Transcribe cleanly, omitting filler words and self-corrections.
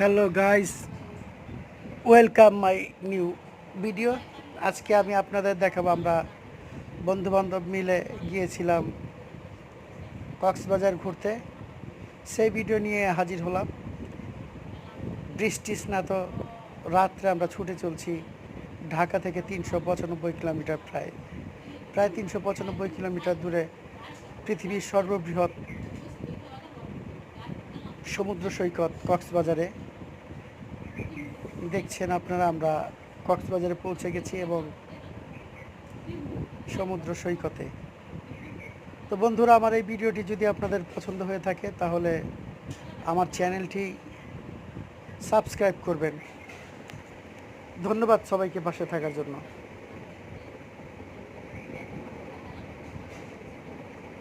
Hello guys, welcome my new video. আজকে আমি আপনাদের দেখাবো আমরা বন্ধুবান্ধব মিলে গিয়েছিলাম কক্সবাজার ঘুরতে। সেই ভিডিও নিয়ে হাজির হলাম। বৃষ্টি স্নাত রাত্রে আমরা ছুটে চলছি ঢাকা থেকে 395 কিলোমিটার, প্রায় প্রায় 395 কিলোমিটার দূরে পৃথিবীর সর্ববৃহৎ সমুদ্র সৈকত কক্সবাজারে। দেখছেন আপনারা, আমরা কক্সবাজারে পৌঁছে গেছি এবং সমুদ্র সৈকতে। তো বন্ধুরা, আমার এই ভিডিওটি যদি আপনাদের পছন্দ হয়ে থাকে তাহলে আমার চ্যানেলটি সাবস্ক্রাইব করবেন। ধন্যবাদ সবাইকে পাশে থাকার জন্য।